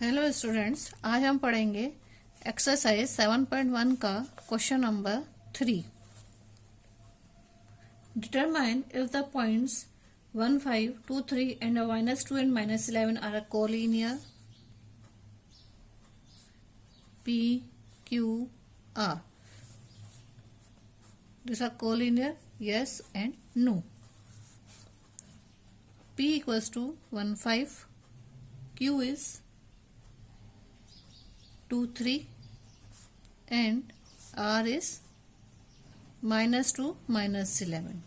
Hello students, आज हम पढ़ेंगे एक्सरसाइज 7.1 का question number 3। Determine if the points 1, 5, 2, 3 and -2 and -11 are collinear P, Q, R. These are collinear, yes and no. P equals to 1, 5, Q is 2, 3 and R is -2, -11.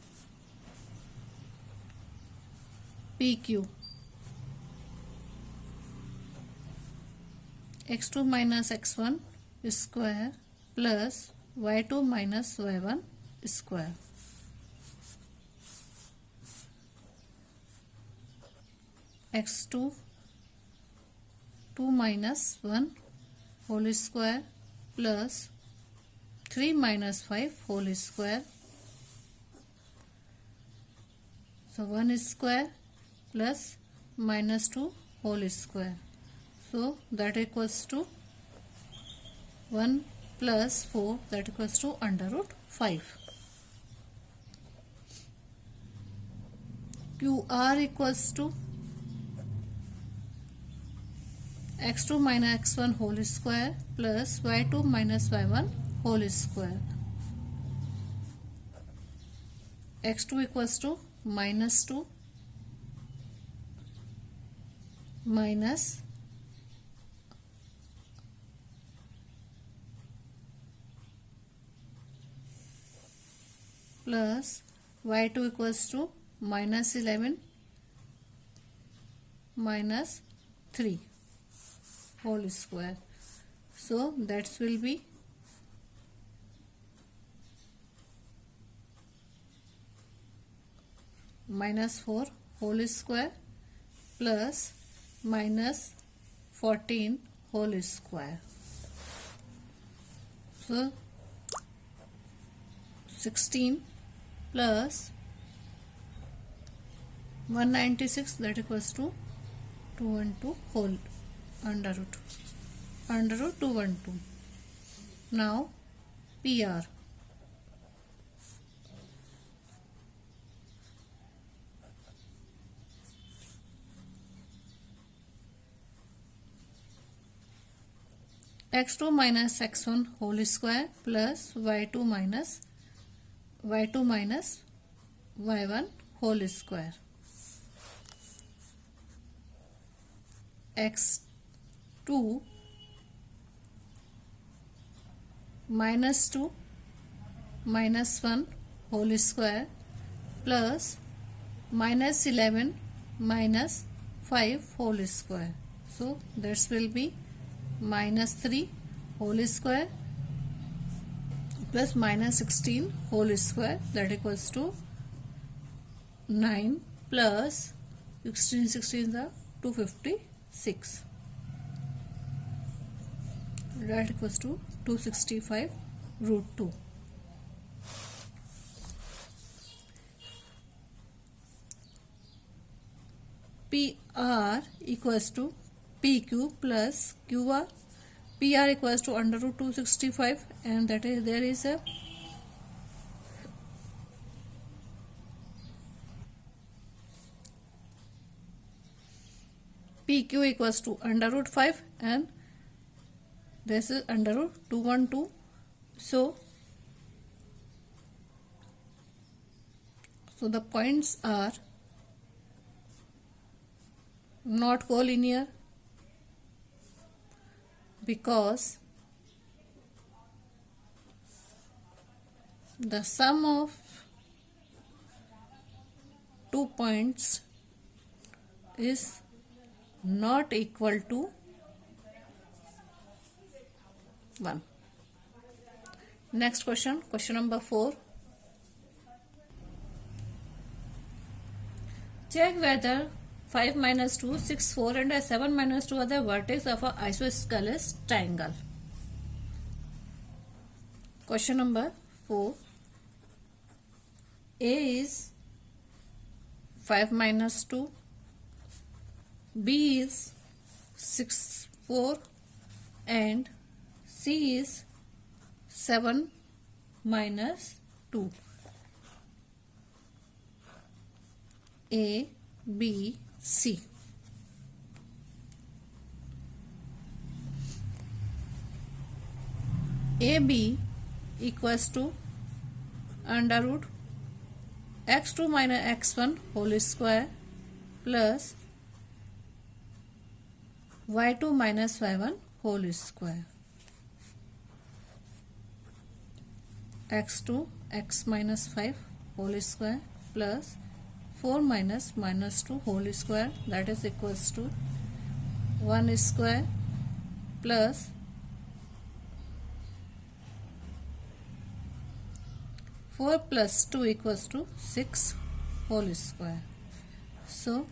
PQ x2 minus x1 square plus y2 minus y1 square. x2 2 minus 1 whole square plus 3 minus 5 whole square. So 1 square plus -2 whole square. So that equals to 1 plus 4, that equals to under root 5. QR equals to x2 minus x1 whole square plus y2 minus y1 whole square. x2 equals to -2 minus plus y2 equals to -11 minus 3 whole square. So that will be -4 whole square plus -14 whole square. So 16 plus 196, that equals to 212 whole under root 212. Now PR x2 minus x1 whole square plus y2 minus y1 whole square. x2 -2 minus 1 whole square plus -11 minus 5 whole square. So that will be -3 whole square plus -16 whole square, that equals to 9 plus 16 the 256, that equals to 265 root 2. PR equals to PQ plus QR. PR equals to under root 265, and that is there is a PQ equals to under root 5, and this is under root 212. So the points are not collinear because the sum of 2 points is not equal to 1. Next question number 4. Check whether 5 minus 2, 6, 4 and 7 minus 2 are the vertex of an isosceles triangle. Question number 4. A is 5 minus 2, B is 6 4 and C is 7 minus 2. A, B, C. AB equals to under root x2 minus x1 whole square plus y2 minus y1 whole square. x2 x minus 5 whole square plus 4 minus minus 2 whole square, that is equals to 1 square plus 4 plus 2 equals to 6 whole square. So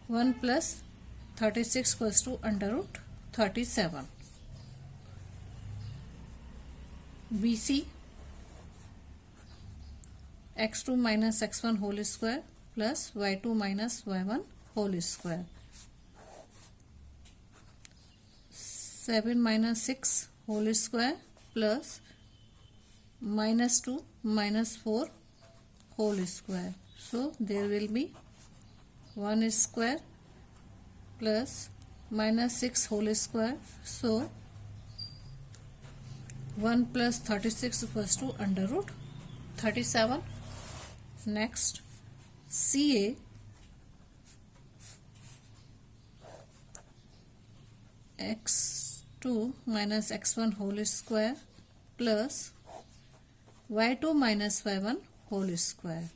1 plus 36 equals to under root 37. BC x2 minus x1 whole square plus y2 minus y1 whole square. 7 minus 6 whole square plus minus 2 minus 4 whole square. So there will be 1 square plus minus 6 whole square. So 1 plus 36 equals to under root 37. Next, CA x2 minus x1 whole square plus y2 minus y1 whole square.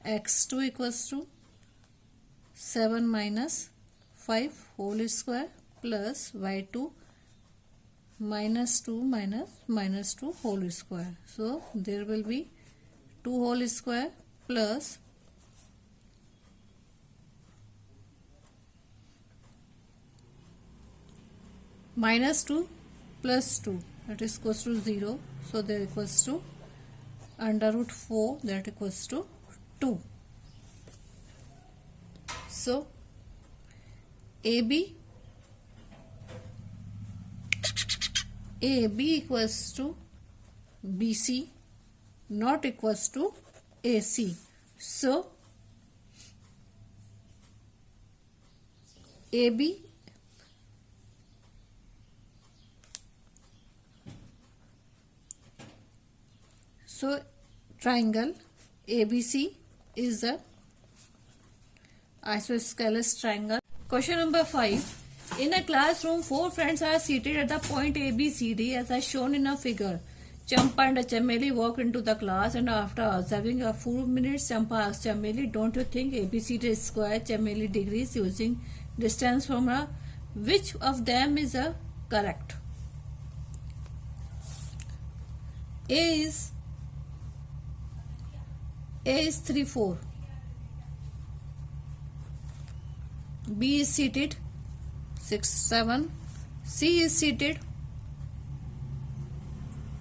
x2 equals to 7 minus 5 whole square plus y2 minus 2 minus 2 whole square. So there will be 2 whole square plus minus 2 plus 2, that is equals to 0. So there equals to under root 4, that equals to 2. So AB equals to BC not equals to AC. So AB so triangle ABC is a isosceles triangle. Question number 5. In a classroom, 4 friends are seated at the point ABCD as shown in a figure. Champa and Chameli walk into the class, and after observing a few minutes, Champa asks Chameli, "Don't you think ABCD is square?" Chameli degrees using distance formula. Which of them is correct? A is 3 4. B is seated 6 7. C is seated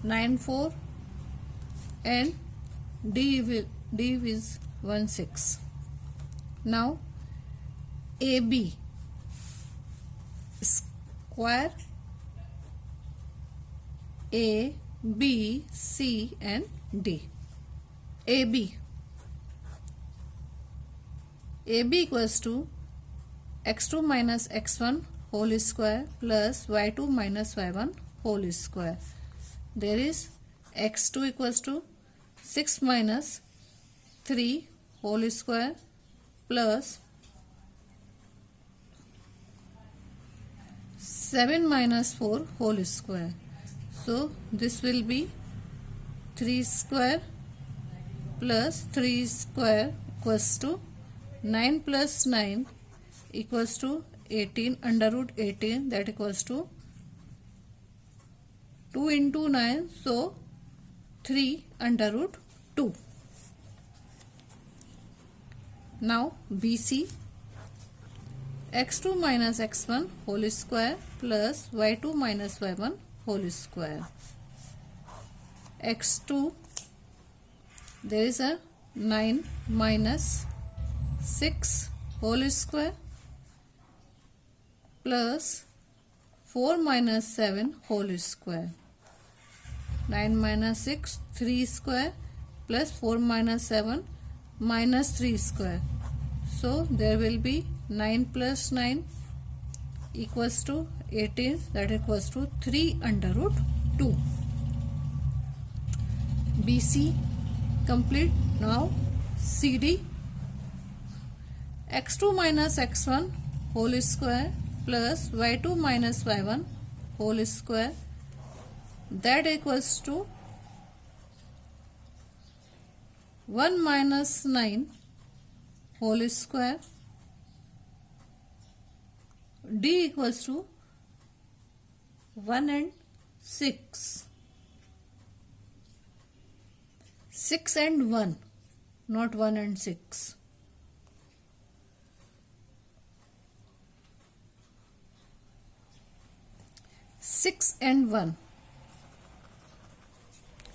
9 4 and D is 1 6. Now AB square A B C and D. AB equals to x2 minus x1 whole square plus y2 minus y1 whole square. There is x2 equals to 6 minus 3 whole square plus 7 minus 4 whole square. So this will be 3 square plus 3 square equals to 9 plus 9 equals to 18 under root 18, that equals to 2 into 9, so 3 under root 2. Now BC x2 minus x1 whole square plus y2 minus y1 whole square. x2 there is a 9 minus 6 whole square plus 4 minus 7 whole square. 9 minus 6 3 square plus 4 minus 7 minus 3 square. So there will be 9 plus 9 equals to 18, that equals to 3 under root 2. BC complete. Now CD. X2 minus X1 whole square plus Y2 minus Y1 whole square, that equals to 1 minus 9 whole square. D equals to 1 and 6. 6 and 1, not 1 and 6. Six and 1.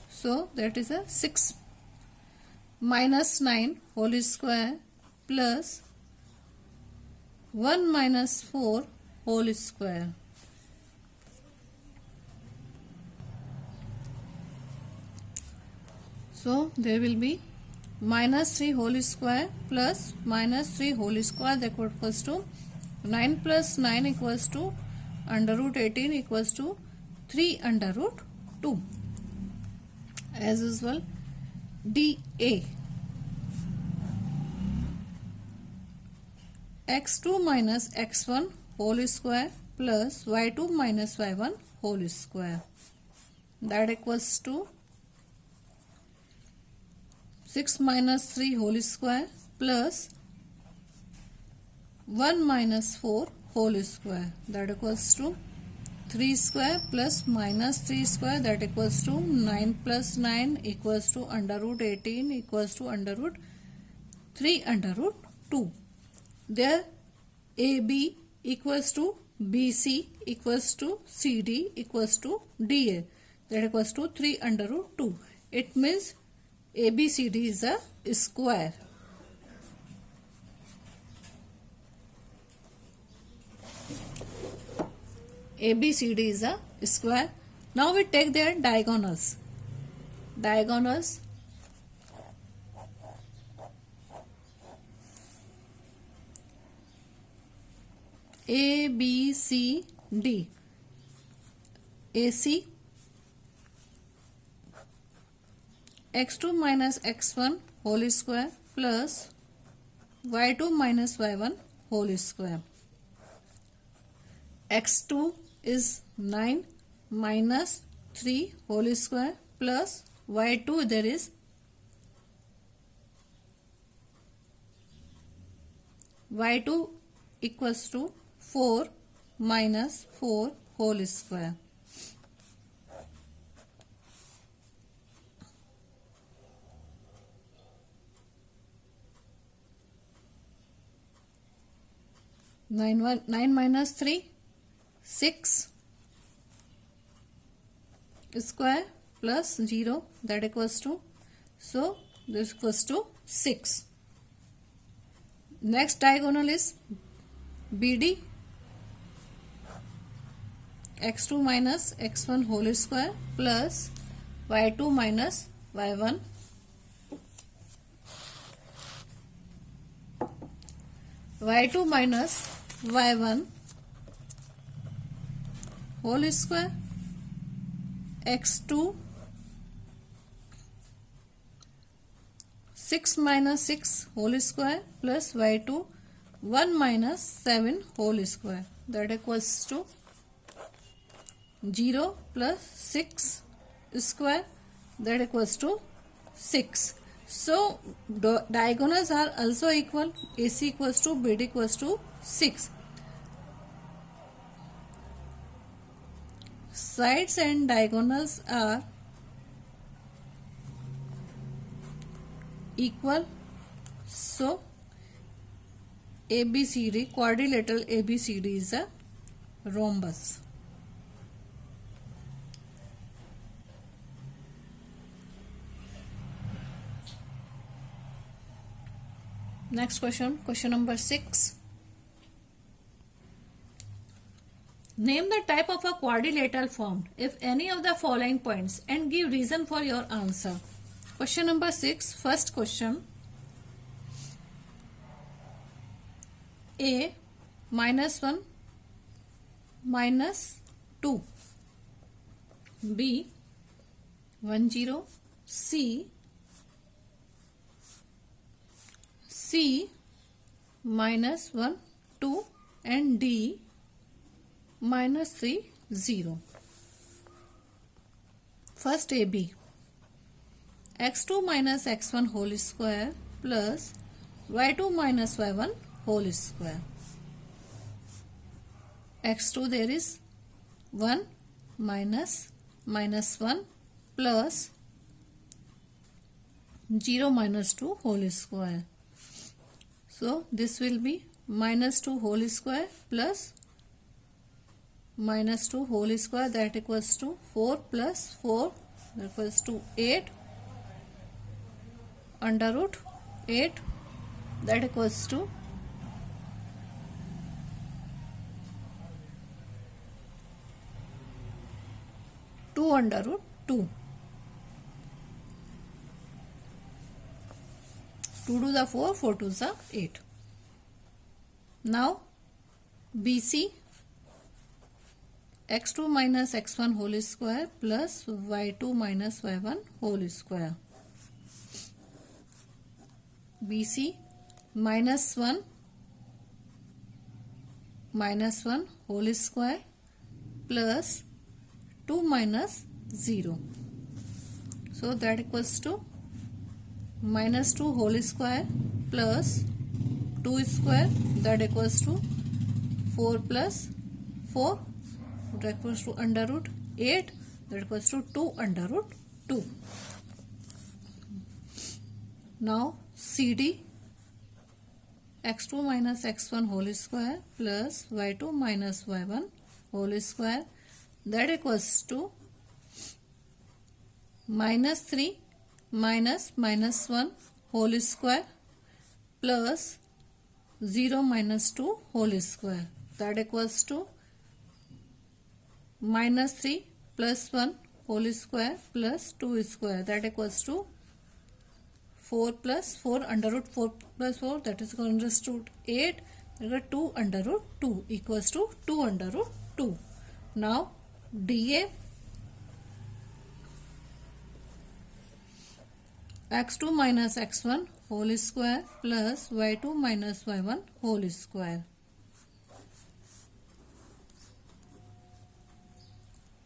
So that is a 6 minus 9 whole square plus 1 minus 4 whole square. So there will be minus 3 whole square plus minus 3 whole square, that equals to 9 plus 9 equals to under root 18 equals to 3 under root 2. As usual, DA. X2 minus X1 whole square plus Y2 minus Y1 whole square, that equals to 6 minus 3 whole square plus 1 minus 4 whole square, that equals to 3 square plus minus 3 square, that equals to 9 plus 9 equals to under root 18 equals to under root 3 under root 2. There AB equals to BC equals to CD equals to DA, that equals to 3 under root 2. It means ABCD is a square. ABCD is a square. Now we take their diagonals. Diagonals. A, B, C, D. AC. X2 minus X1 whole square plus Y2 minus Y1 whole square. X2 is 9 minus 3 whole square plus Y2 there is Y2 equals to 4 minus 4 whole square. Nine minus 3, 6 square plus 0, that equals to, so this equals to 6. Next diagonal is BD. X2 minus X1 whole square plus Y2 minus Y1 Y2 minus Y1 whole square. X2 6 minus 6 whole square plus Y2 1 minus 7 whole square, that equals to 0 plus 6 square, that equals to 6. So diagonals are also equal. AC equals to BD equals to 6. Sides and diagonals are equal. So ABCD, quadrilateral ABCD is a rhombus. Next question, question number 6. Name the type of a quadrilateral formed if any of the following points and give reason for your answer. Question number 6. First question. A -1 -2. B 1 0. C -1 2 and D -3 0. First AB. x2 minus x1 whole square plus y2 minus y1 whole square. x2 there is 1 minus 1 plus 0 minus 2 whole square. So this will be minus 2 whole square plus minus 2 whole square, that equals to 4 plus 4 equals to 8 under root 8, that equals to 2 under root 2. 2 to the 4, 4 to the 8. Now BC x2 minus x1 whole square plus y2 minus y1 whole square. BC minus 1 whole square plus 2 minus 0. So that equals to minus 2 whole square plus 2 square, that equals to 4 plus 4, that equals to under root 8, that equals to 2 under root 2. Now CD x2 minus x1 whole square plus y2 minus y1 whole square, that equals to minus 3 minus 1 whole square plus 0 minus 2 whole square, that equals to minus 3 plus 1 whole square plus 2 square, that equals to 4 plus 4 under root 4 plus 4, that is under root 8, 2 under root 2 equals to 2 under root 2. Now DA x2 minus x1 whole square plus y2 minus y1 whole square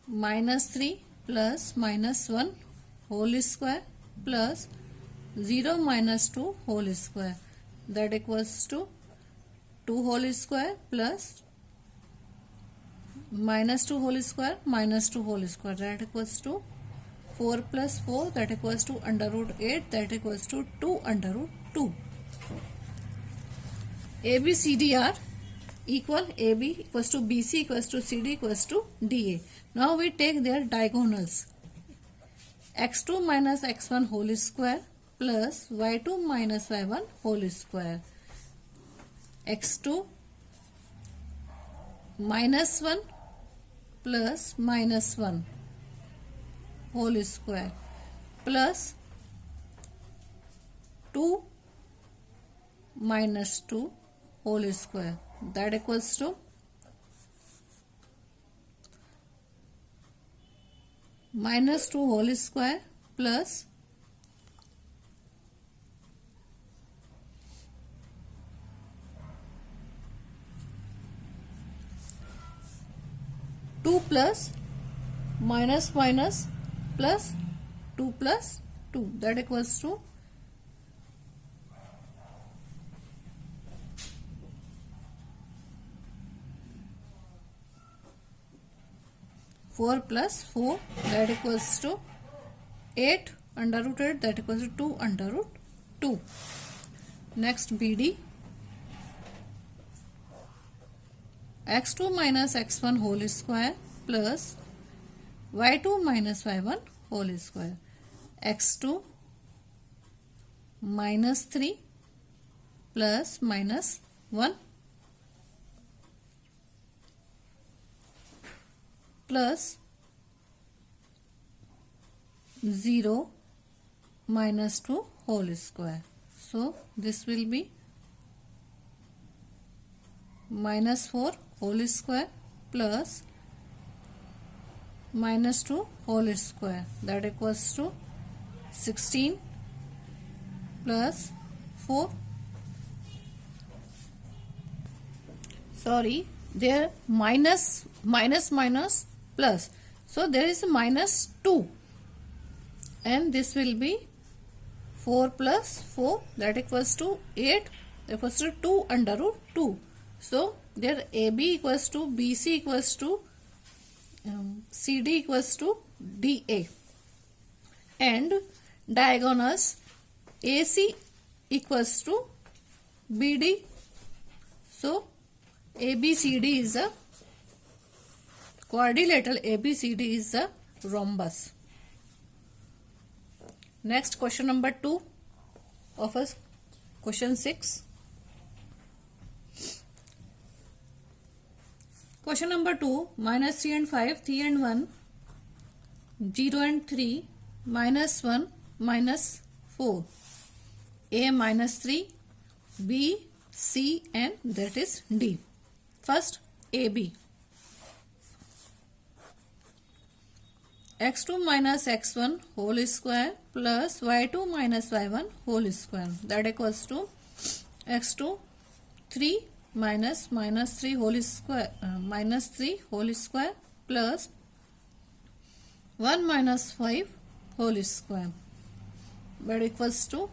minus 3 plus minus 1 whole square plus 0 minus 2 whole square, that equals to 2 whole square plus minus 2 whole square minus 2 whole square, that equals to 4 plus 4, that equals to under root 8, that equals to 2 under root 2. ABCD are equal. AB equals to BC equals to CD equals to DA. Now we take their diagonals. x2 minus x1 whole square plus y2 minus y1 whole square. x2 minus 1 plus minus 1 whole square plus 2 minus 2 whole square, that equals to minus 2 whole square plus 2 plus minus plus 2 plus 2, that equals to 4 plus 4, that equals to 8 under root 8, that equals to 2 under root 2. Next BD x2 minus x1 whole square plus y2 minus y1 whole square. x2 minus 3 plus minus 1 plus 0 minus 2 whole square. So this will be minus 4 whole square plus minus 2 whole square, that equals to 16 plus 4. Sorry, there minus plus, so there is a minus 2 and this will be 4 plus 4, that equals to 8, equals to 2 under root 2. So there AB equals to BC equals to CD equals to DA, and diagonals AC equals to BD. So ABCD is a quadrilateral, ABCD is a rhombus. Next, question number 2 of us question 6. Question number 2, minus 3 and 5, 3 and 1, 0 and 3, minus 1, minus 4, A minus 3, B, C and that is D. First, AB. x2 minus x1 whole square plus y2 minus y1 whole square, that equals to x2 3 minus 3 whole square minus 3 whole square plus 1 minus 5 whole square, that equals to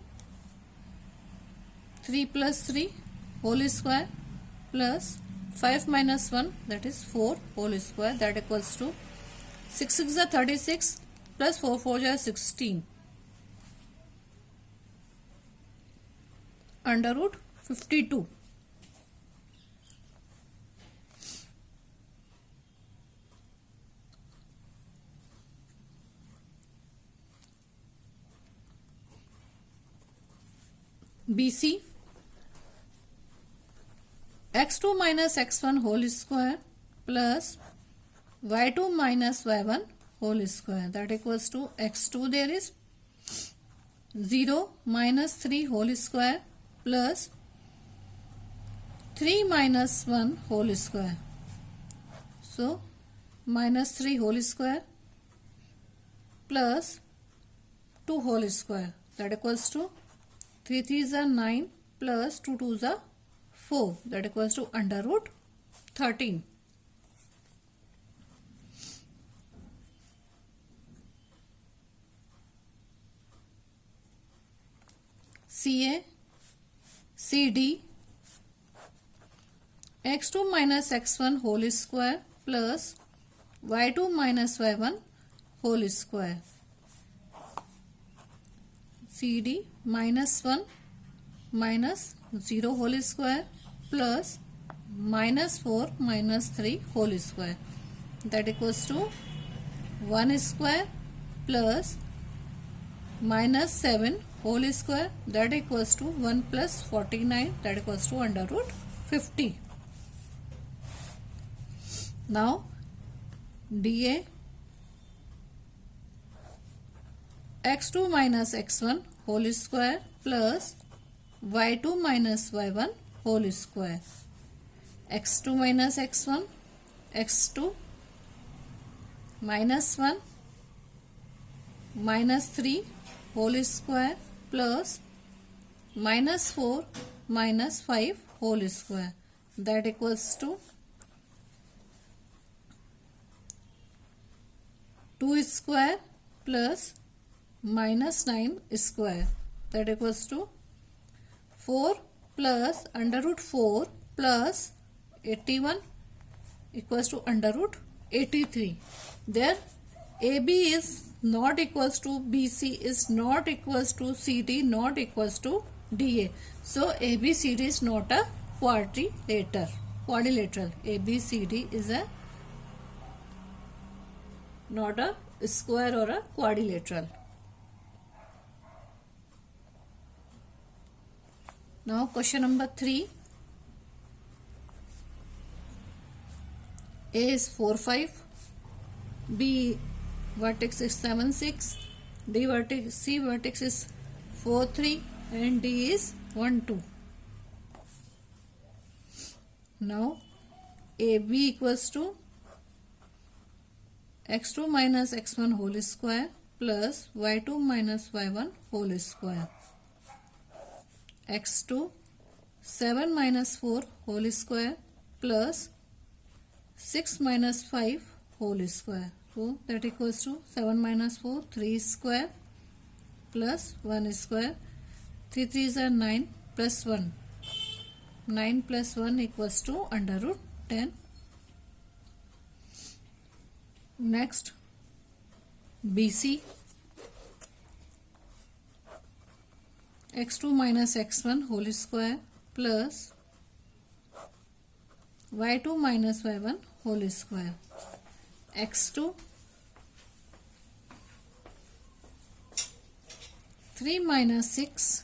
3 plus 3 whole square plus 5 minus 1, that is 4 whole square, that equals to 6 6 are 36 plus 4 4 are 16 under root 52. BC, x2 minus x1 whole square plus y2 minus y1 whole square, that equals to x2 there is 0 minus 3 whole square plus 3 minus 1 whole square. So minus 3 whole square plus 2 whole square, that equals to 3 3s are 9 plus 2 2s are 4, that equals to under root 13. CA, CD, x2 minus x1 whole square plus y2 minus y1 whole square, CD minus 1 minus 0 whole square plus minus 4 minus 3 whole square, that equals to 1 square plus minus 7 whole square, that equals to 1 plus 49, that equals to under root 50. Now DA, x2 minus x1 whole square plus y2 minus y1 whole square, x2 minus x1, x2 minus 1 minus 3 whole square plus minus 4 minus 5 whole square, that equals to 2 square plus minus 9 square, that equals to 4 plus under root 4 plus 81 equals to under root 83. There AB is not equals to BC, is not equals to CD, not equals to DA. So ABCD is not a quadrilateral. ABCD is a not a square or a quadrilateral. Now question number 3. A is 4 5, B vertex is 7 6, D vertex, C vertex is 4 3, and D is 1 2. Now AB equals to x2 minus x1 whole square plus y2 minus y1 whole square. X2 7 minus 4 whole square plus 6 minus 5 whole square. So that equals to 7 minus 4 3 square plus 1 square. 3 3s are 9 plus 1. 9 plus 1 equals to under root 10. Next, BC x2 minus x1 whole square plus y2 minus y1 whole square. X2 3 minus 6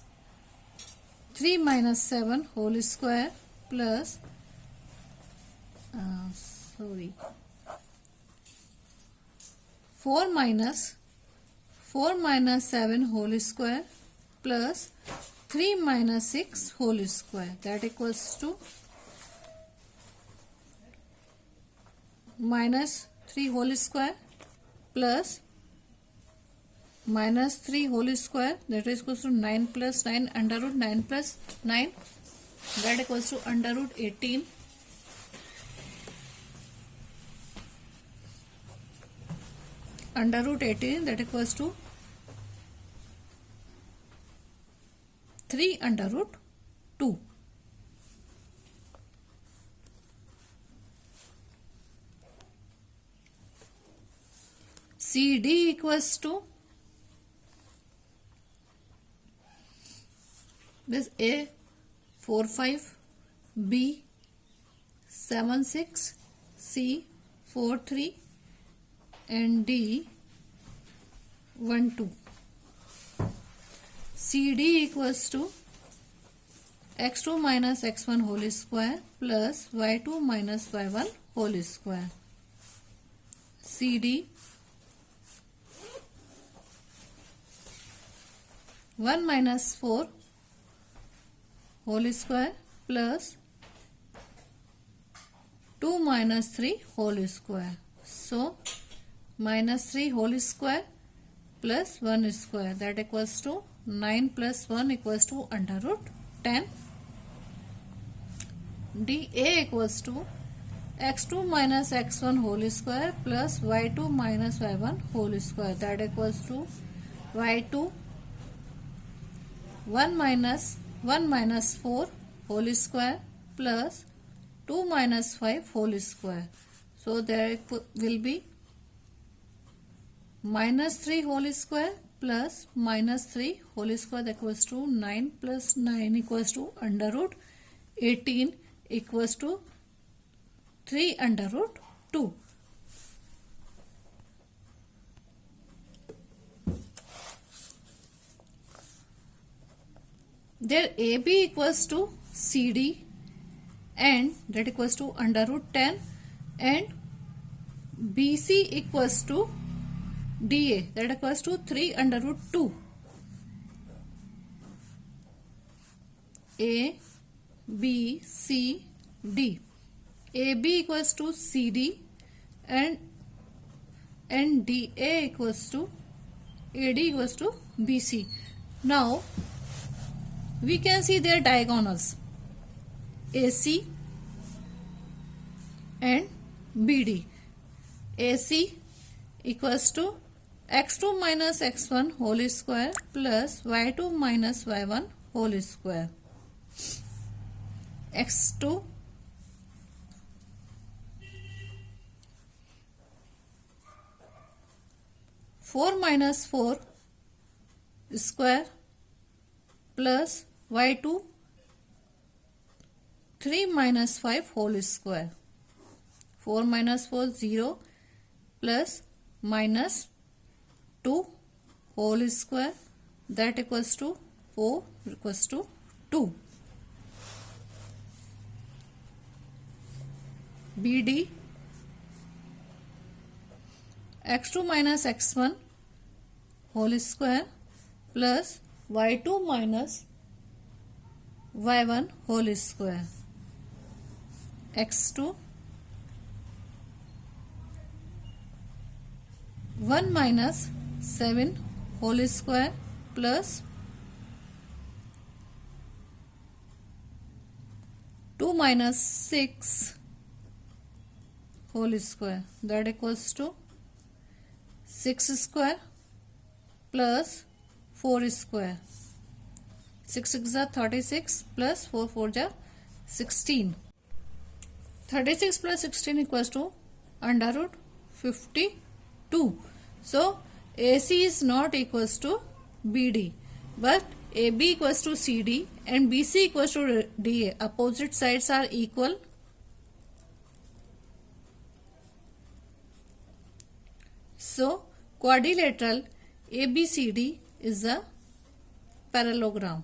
3 minus 7 whole square plus 4 minus 7 whole square plus 3 minus 6 whole square, that equals to minus 3 whole square plus minus 3 whole square, that is equals to 9 plus 9 under root 9 plus 9, that equals to under root 18. Under root 18, that equals to 3 under root 2. CD equals to this A 4 5, B 7 6, C 4 3, and D 1 2. CD equals to x2 minus x1 whole square plus y2 minus y1 whole square. CD 1 minus 4 whole square plus 2 minus 3 whole square. So minus 3 whole square plus 1 square, that equals to 9 plus 1 equals to under root 10. DA equals to x2 minus x1 whole square plus y2 minus y1 whole square, that equals to y2 1 minus 4 whole square plus 2 minus 5 whole square. So there will be minus 3 whole square plus minus 3 whole square, that equals to 9 plus 9 equals to under root 18 equals to 3 under root 2. There AB equals to CD and that equals to under root 10, and BC equals to DA, that equals to 3 under root 2. A, B, C, D. AB equals to CD and DA equals to AD equals to BC. Now we can see their diagonals AC and BD. AC equals to x2 minus x1 whole square plus y2 minus y1 whole square. X2 4 minus 4 square plus y2 3 minus 5 whole square. 4 minus 4 0 plus minus 2 whole square, that equals to 4 equals to 2. BD x2 minus x1 whole square plus y2 minus y1 whole square. x2 1 minus 7 whole square plus 2 minus 6 whole square, that equals to 6 square plus 4 square. 6 6 are 36 plus 4 4 are 16. 36 plus 16 equals to under root 52. So AC is not equals to BD, but AB equals to CD and BC equals to DA. Opposite sides are equal. So quadrilateral ABCD is a parallelogram.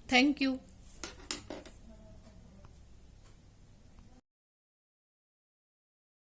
Thank you.